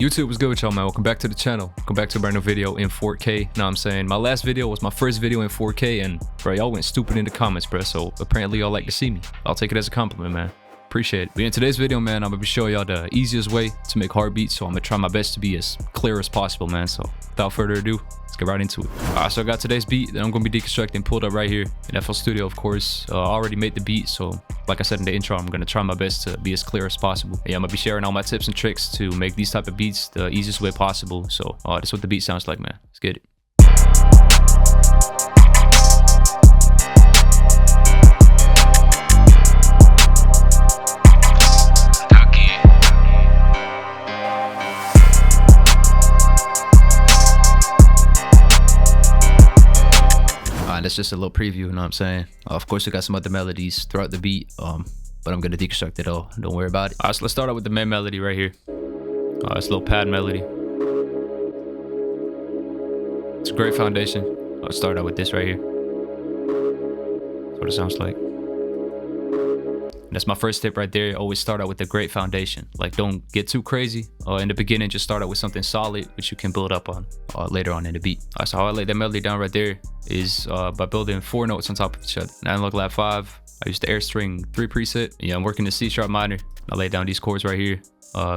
YouTube was good with y'all, man. Welcome back to the channel. Welcome back to a brand new video in 4K. Know what I'm saying? My last video was my first video in 4K, and bro, y'all went stupid in the comments, bro. So apparently y'all like to see me. I'll take it as a compliment, man. Appreciate it. But in today's video, man, I'm gonna be showing y'all the easiest way to make hard beats. So I'm gonna try my best to be as clear as possible, man. So without further ado, let's get right into it. Alright, so I got today's beat that I'm gonna be deconstructing, pulled up right here in FL Studio, of course. I already made the beat, so like I said in the intro, I'm gonna try my best to be as clear as possible. Yeah, I'm gonna be sharing all my tips and tricks to make these type of beats the easiest way possible. So that's what the beat sounds like, man. Let's get it. That's just a little preview, you know what I'm saying? Of course, we got some other melodies throughout the beat, but I'm gonna deconstruct it all. Don't worry about it. Alright, so let's start out with the main melody right here. It's a little pad melody. It's a great foundation. I'll start out with this right here. That's what it sounds like. And that's my first tip right there. Always start out with a great foundation. Like, don't get too crazy. In the beginning, just start out with something solid, which you can build up on later on in the beat. So how I lay that melody down right there is by building 4 notes on top of each other. Analog lab 5. I used the air string 3 preset. Yeah, I'm working the C sharp minor. I lay down these chords right here.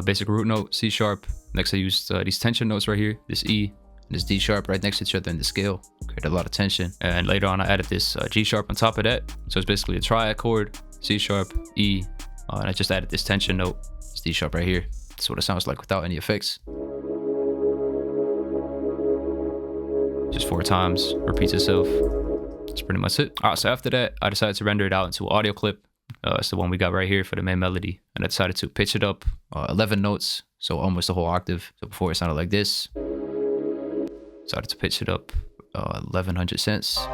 Basic root note, C sharp. Next, I used these tension notes right here. This E and this D sharp right next to each other in the scale. Created a lot of tension. And later on, I added this G sharp on top of that. So it's basically a triad chord. C sharp, E, and I just added this tension note. It's D sharp right here. That's what it sounds like without any effects. Just 4 times, repeats itself. That's pretty much it. Alright, so after that, I decided to render it out into an audio clip. It's the one we got right here for the main melody. And I decided to pitch it up 11 notes, so almost a whole octave. So before it sounded like this. Decided to pitch it up 1100 cents.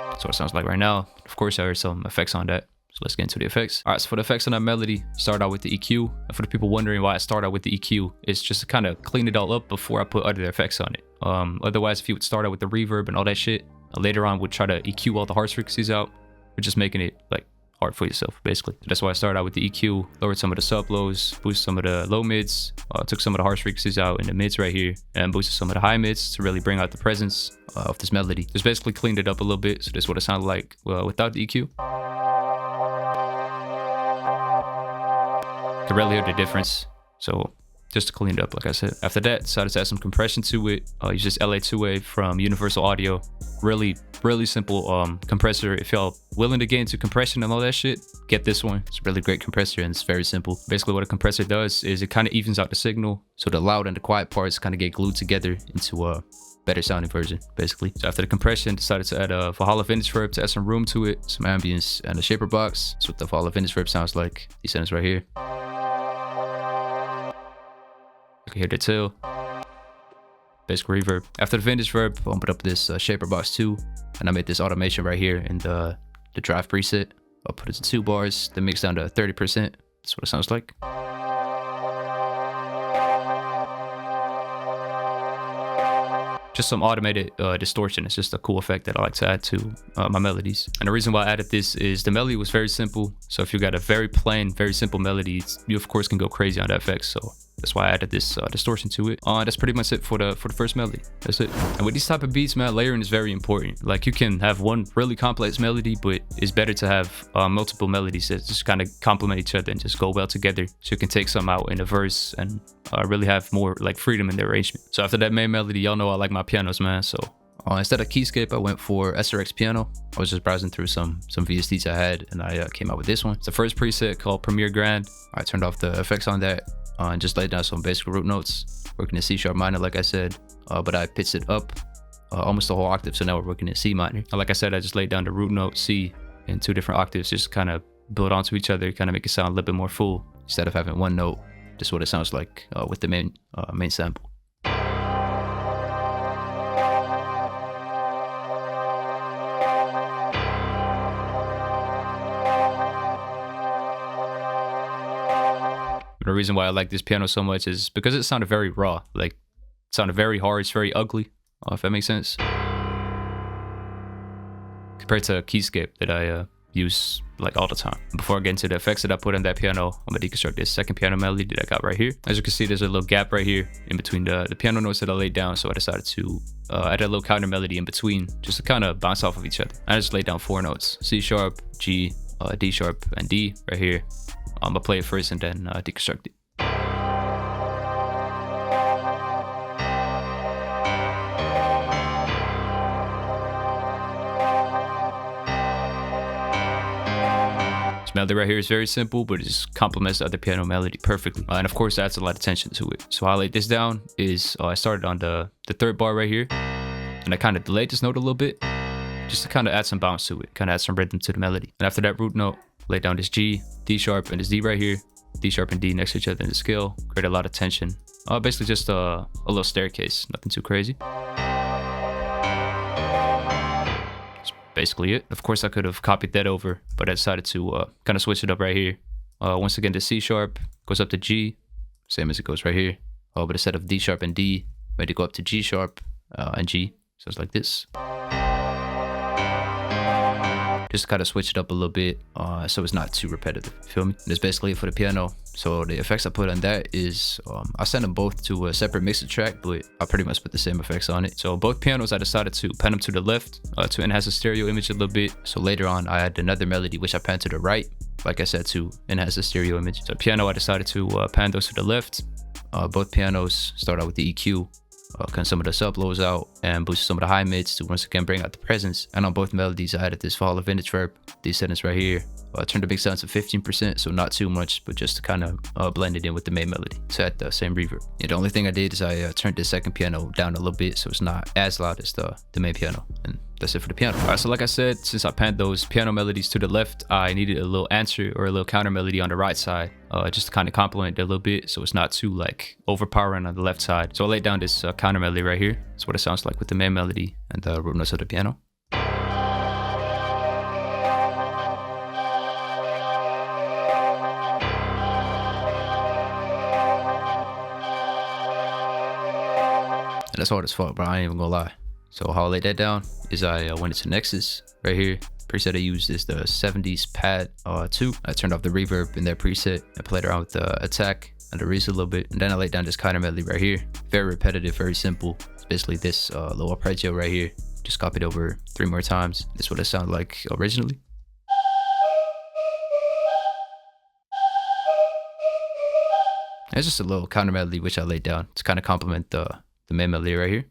That's what it sounds like right now. Of course, I heard some effects on that. So let's get into the effects. All right, so for the effects on that melody, start out with the EQ. And for the people wondering why I start out with the EQ, it's just to kind of clean it all up before I put other effects on it. Otherwise, if you would start out with the reverb and all that shit, later on would try to EQ all the harsh frequencies out, we're just making it like hard for yourself, basically. So that's why I started out with the EQ, lowered some of the sub lows, boosted some of the low mids, took some of the harsh frequencies out in the mids right here, and boosted some of the high mids to really bring out the presence of this melody. Just basically cleaned it up a little bit, so this is what it sounded like without the EQ. You can really hear the difference. So just to clean it up, like I said. After that, decided to add some compression to it. Use this LA2A from Universal Audio. Really simple compressor. If y'all willing to get into compression and all that shit, get this one. It's a really great compressor and it's very simple. Basically what a compressor does is it kind of evens out the signal, so the loud and the quiet parts kind of get glued together into a better sounding version, basically. So after the compression, decided to add a Valhalla Vintage Verb to add some room to it, some ambience, and a shaper box. That's what the Valhalla Vintage Verb sounds like. These sounds right here. You can hear the tail. Basic reverb. After the Vintage Verb, I put up this shaper box too, and I made this automation right here in the drive preset. I'll put it to 2 bars, then mix down to 30%. That's what it sounds like. Just some automated distortion. It's just a cool effect that I like to add to my melodies. And the reason why I added this is the melody was very simple. So if you got a very plain, very simple melody, you of course can go crazy on that effect. So that's why I added this distortion to it. That's pretty much it for the first melody. That's it. And with these type of beats, man, layering is very important. Like, you can have one really complex melody, but it's better to have multiple melodies that just kind of complement each other and just go well together. So you can take some out in a verse and really have more like freedom in the arrangement. So after that main melody, y'all know I like my pianos, man. So instead of keyscape, I went for SRX piano. I was just browsing through some VSTs I had, and I came out with this one. It's the first preset called Premier Grand. I turned off the effects on that and just laid down some basic root notes, working in C sharp minor, like I said, but I pitched it up almost a whole octave. So now we're working in C minor. And like I said, I just laid down the root note C in 2 different octaves, just kind of build onto each other, kind of make it sound a little bit more full instead of having one note. Just what it sounds like with the main sample. The reason why I like this piano so much is because it sounded very raw. Like, it sounded very hard. It's very ugly, if that makes sense. Compared to a keyscape that I use like all the time. Before I get into the effects that I put on that piano, I'm gonna deconstruct this second piano melody that I got right here. As you can see, there's a little gap right here in between the piano notes that I laid down, so I decided to add a little counter melody in between just to kind of bounce off of each other. I just laid down 4 notes: C sharp, G, D sharp, and D right here. I'm gonna play it first and then deconstruct it. Melody right here is very simple, but it just complements the other piano melody perfectly. And of course, adds a lot of tension to it. So how I laid this down is I started on the 3rd bar right here, and I kind of delayed this note a little bit, just to kind of add some bounce to it, kind of add some rhythm to the melody. And after that root note, laid down this G, D sharp, and this D right here, D sharp and D next to each other in the scale, create a lot of tension. Basically just a little staircase, nothing too crazy. Basically it. Of course, I could have copied that over, but I decided to kind of switch it up right here. Once again, the C sharp goes up to G, same as it goes right here. But instead of D sharp and D, I made it go up to G sharp and G. So it's like this. Just kind of switch it up a little bit so it's not too repetitive. Feel me? And that's basically it for the piano. So the effects I put on that is I sent them both to a separate mixer track, but I pretty much put the same effects on it. So both pianos, I decided to pan them to the left to enhance the stereo image a little bit. So later on, I had another melody which I panned to the right, like I said, to enhance the stereo image. So piano, I decided to pan those to the left. Both pianos start out with the EQ. Cut some of the sub lows out and boost some of the high mids to once again bring out the presence. And on both melodies, I added this Fall of Vintage verb, these settings right here. Turned the mix down to 15%, so not too much, but just to kind of blend it in with the main melody. So at the same reverb. Yeah, the only thing I did is I turned the second piano down a little bit, so it's not as loud as the main piano. And that's it for the piano. All right, so like I said, since I panned those piano melodies to the left, I needed a little answer or a little counter melody on the right side, just to kind of complement it a little bit, so it's not too like overpowering on the left side. So I laid down this counter melody right here. That's what it sounds like with the main melody and the root notes of the piano. And that's hard as fuck, bro. I ain't even gonna lie. So how I laid that down is I went into Nexus right here. Preset I used is the 70s pad 2. I turned off the reverb in that preset and played around with the attack and the reese a little bit. And then I laid down this counter melody right here. Very repetitive, very simple. It's basically this little arpeggio right here. Just copied over 3 more times. This is what it sounded like originally. It's just a little counter melody which I laid down to kind of complement the main melody right here.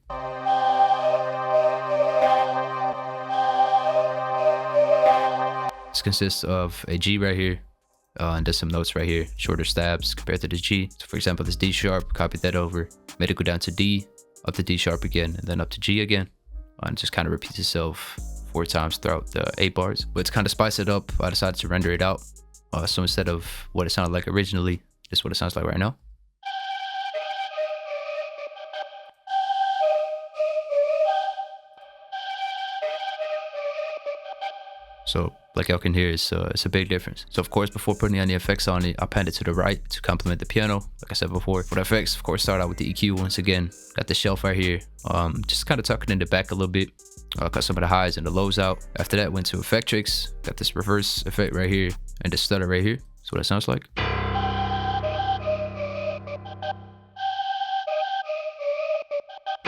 This consists of a G right here and just some notes right here, shorter stabs compared to the G. So for example, this D sharp, copied that over, made it go down to D, up to D sharp again, and then up to G again. And just kind of repeats itself 4 times throughout the 8 bars. But to kind of spice it up, I decided to render it out. So instead of what it sounded like originally, this is what it sounds like right now. So like y'all can hear, it's a big difference. So of course, before putting any effects on it, I panned it to the right to complement the piano. Like I said before, for the effects, of course, start out with the EQ once again. Got the shelf right here. Just kind of tucking in the back a little bit. Cut some of the highs and the lows out. After that, went to Effectrix. Got this reverse effect right here and the stutter right here. That's what it sounds like.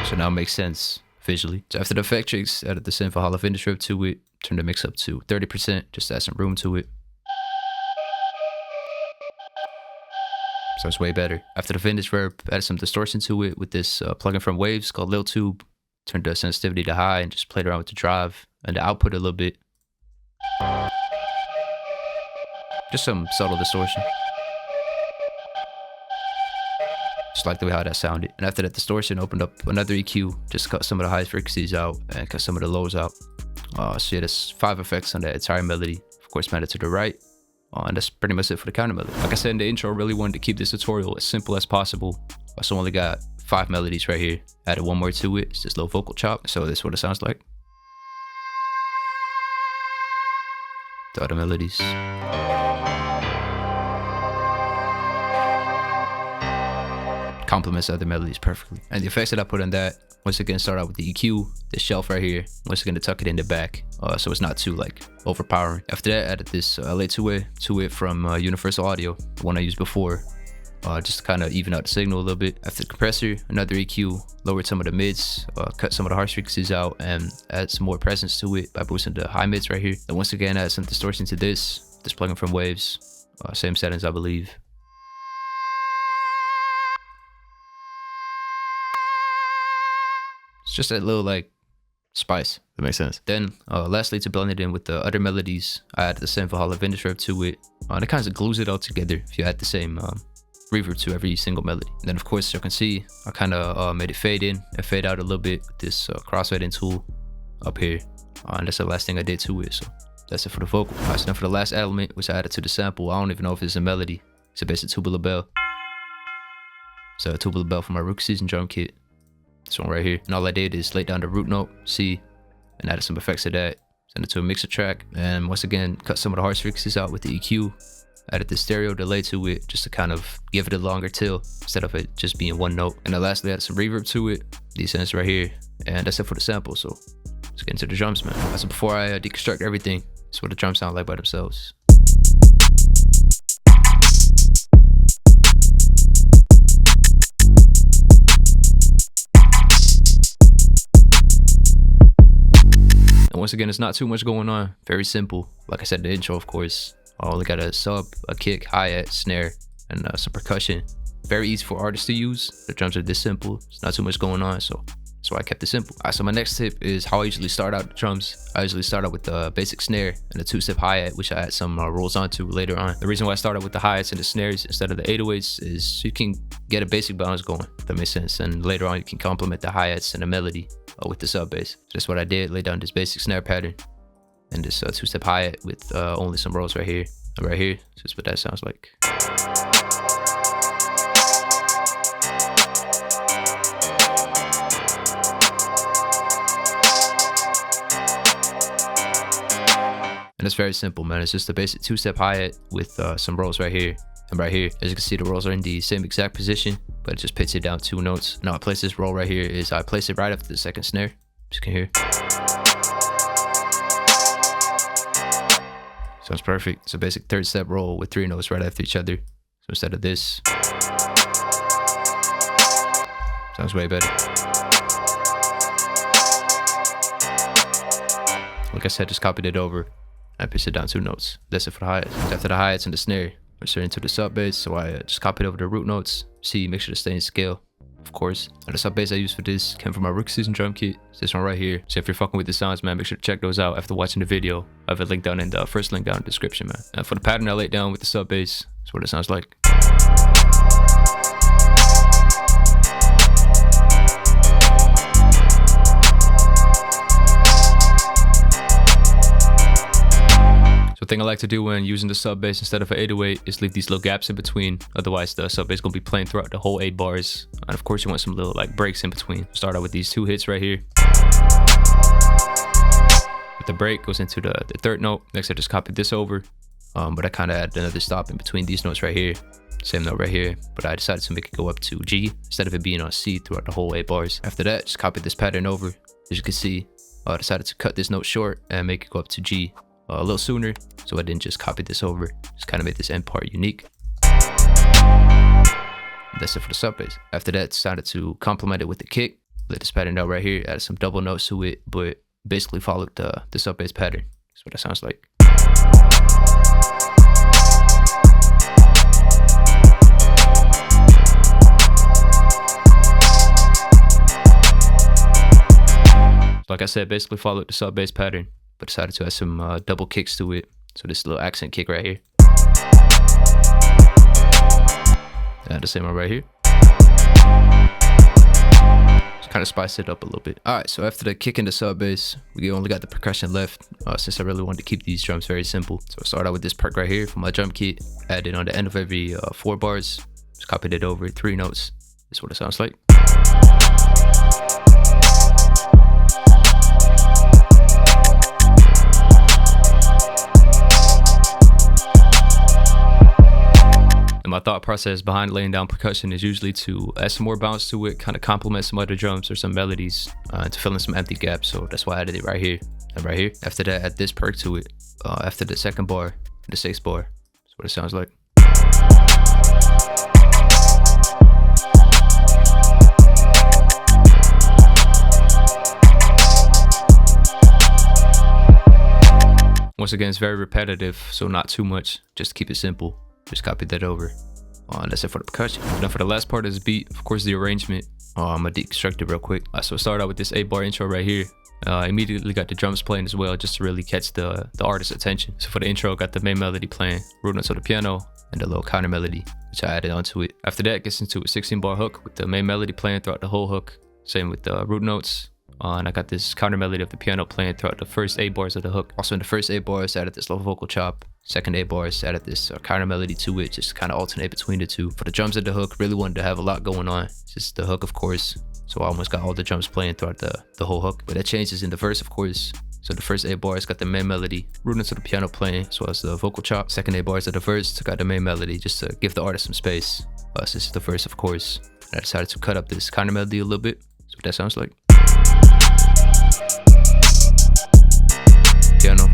So now it makes sense visually. So after the Effectrix, added the synth Fall of Vintage verb to it. Turn the mix up to 30%, just add some room to it. So it's way better. After the Vintage verb, added some distortion to it with this plugin from Waves called Lil Tube. Turned the sensitivity to high and just played around with the drive and the output a little bit. Just some subtle distortion. Just like the way how that sounded. And after that distortion, opened up another EQ, just cut some of the high frequencies out and cut some of the lows out. So yeah, there's 5 effects on that entire melody. Of course, panned it to the right. And that's pretty much it for the counter melody. Like I said in the intro, I really wanted to keep this tutorial as simple as possible. So I only got 5 melodies right here. Added 1 more to it. It's this little vocal chop. So this is what it sounds like. The other melodies. Complements other melodies perfectly. And the effects that I put on that Once again, start out with the EQ, the shelf right here. Once again, to tuck it in the back, so it's not too like overpowering. After that, added this LA two-way to it from Universal Audio, the one I used before, just to kind of even out the signal a little bit. After the compressor, another EQ, lowered some of the mids, cut some of the harsh frequencies out, and add some more presence to it by boosting the high mids right here. And once again, add some distortion to this plugin from Waves, same settings I believe. It's just that little like spice, that makes sense. Then lastly, to blend it in with the other melodies, I added the same Valhalla Vintage reverb to it, and it kind of glues it all together if you add the same reverb to every single melody. And then of course, as you can see, I kind of made it fade in and fade out a little bit with this crossfading tool up here, and that's the last thing I did to it. So that's it for the vocal. Alright, so now for the last element, which I added to the sample, I don't even know if it's a melody. It's a basic tubular bell. So a tubular bell from my rookie season drum kit. This one right here. And all I did is lay down the root note, C, and added some effects to that. Send it to a mixer track. And once again, cut some of the harsh frequencies out with the EQ. Added the stereo delay to it just to kind of give it a longer tail instead of it just being one note. And then lastly, added some reverb to it. These ends right here. And that's it for the sample. So let's get into the drums, man. So before I deconstruct everything, that's what the drums sound like by themselves. And once again, it's not too much going on. Very simple. Like I said in the intro, of course. I only got a sub, a kick, hi-hat, snare, and some percussion. Very easy for artists to use. The drums are this simple. It's not too much going on, so that's why I kept it simple. Alright, so my next tip is how I usually start out the drums. I usually start out with the basic snare and a two-step hi-hat, which I add some rolls onto later on. The reason why I started with the hi-hats and the snares instead of the 808s is so you can get a basic balance going, if that makes sense. And later on, you can complement the hi-hats and the melody with the sub bass. So that's what I did. Lay down this basic snare pattern and this two-step hi-hat with only some rolls right here and right here. So that's what that sounds like. And it's very simple, man. It's just a basic two-step hi-hat with some rolls right here and right here. As you can see, the rolls are in the same exact position, but it just pitches it down 2 notes. Now I place this roll right here is I place it right after the second snare, as you can hear. Sounds perfect. It's a basic 3rd step roll with 3 notes right after each other. So instead of this, sounds way better. Like I said, just copied it over. I pitched it down 2 notes. That's it for the hi-hats. After the hi-hats and the snare, we're straight into the sub bass. So I just copied over the root notes. C, make sure to stay in scale, of course. And the sub bass I used for this came from my rookie season drum kit. It's this one right here. So if you're fucking with the sounds, man, make sure to check those out after watching the video. I have a link down in the first link down in the description, man. And for the pattern I laid down with the sub bass, that's what it sounds like. The thing I like to do when using the sub bass instead of an 808 is leave these little gaps in between. Otherwise, the sub bass is gonna be playing throughout the whole 8 bars. And of course, you want some little like breaks in between. Start out with these 2 hits right here. With the break goes into the 3rd note. Next, I just copied this over, but I kind of added another stop in between these notes right here. Same note right here, but I decided to make it go up to G instead of it being on C throughout the whole 8 bars. After that, just copied this pattern over. As you can see, I decided to cut this note short and make it go up to G a little sooner, so I didn't just copy this over. Just kind of made this end part unique. That's it for the sub bass. After that, decided to complement it with the kick. Let this pattern out right here, added some double notes to it, but basically followed the sub bass pattern. That's what it sounds like. Like I said, basically followed the sub bass pattern, but decided to add some double kicks to it. So this little accent kick right here. And the same one right here. Just kind of spice it up a little bit. Alright, so after the kick and the sub bass, we only got the percussion left, since I really wanted to keep these drums very simple. So I started out with this perk right here from my drum kit, added on the end of every 4 bars, just copied it over 3 notes. This is what it sounds like. my thought process behind laying down percussion is usually to add some more bounce to it, kind of complement some other drums or some melodies, to fill in some empty gaps. So that's why I added it right here and right here. After that, add this perk to it. After the second bar, the sixth bar. That's what it sounds like. Once again, it's very repetitive, so not too much. Just keep it simple. Just copy that over. That's it for the percussion. Now for the last part of this beat, of course, the arrangement. I'm gonna deconstruct it real quick. So start out with this 8-bar intro right here. Immediately got the drums playing as well, just to really catch the artist's attention. So for the intro, got the main melody playing, root notes on the piano, and the little counter melody, which I added onto it. After that, gets into a 16-bar hook with the main melody playing throughout the whole hook. Same with the root notes. And I got this counter melody of the piano playing throughout the first 8 bars of the hook. Also in the first 8 bars, added this low vocal chop. Second 8 bars, added this counter melody to it, just kind of alternate between the two. For the drums of the hook, really wanted to have a lot going on. Just the hook, of course. So I almost got all the drums playing throughout the whole hook. But that changes in the verse, of course. So the first 8 bars got the main melody, root notes of the piano playing, as well as the vocal chop. Second 8 bars of the verse got the main melody, just to give the artist some space. So this is the verse, of course. And I decided to cut up this counter melody a little bit. So what that sounds like. Piano.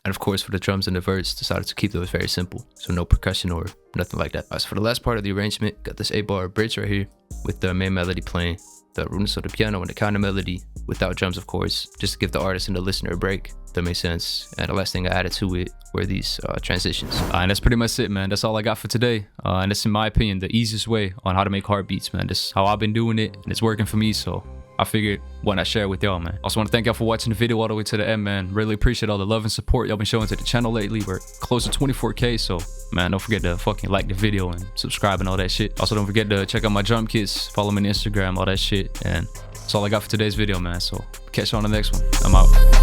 And of course, for the drums and the verse, decided to keep those very simple. So no percussion or nothing like that. So for the last part of the arrangement, got this 8-bar bridge right here with the main melody playing, the root notes of the piano and the counter melody without drums, of course, just to give the artist and the listener a break. That makes sense. And the last thing I added to it were these transitions. And that's pretty much it, man. That's all I got for today. And that's, in my opinion, the easiest way on how to make hard beats, man. That's how I've been doing it, and it's working for me. So I figured, why not share it with y'all, man. Also want to thank y'all for watching the video all the way to the end, man. Really appreciate all the love and support y'all been showing to the channel lately. We're close to 24K, so man, don't forget to fucking like the video and subscribe and all that shit. Also, don't forget to check out my drum kits, follow me on Instagram, all that shit. And that's all I got for today's video, man. So catch you on the next one. I'm out.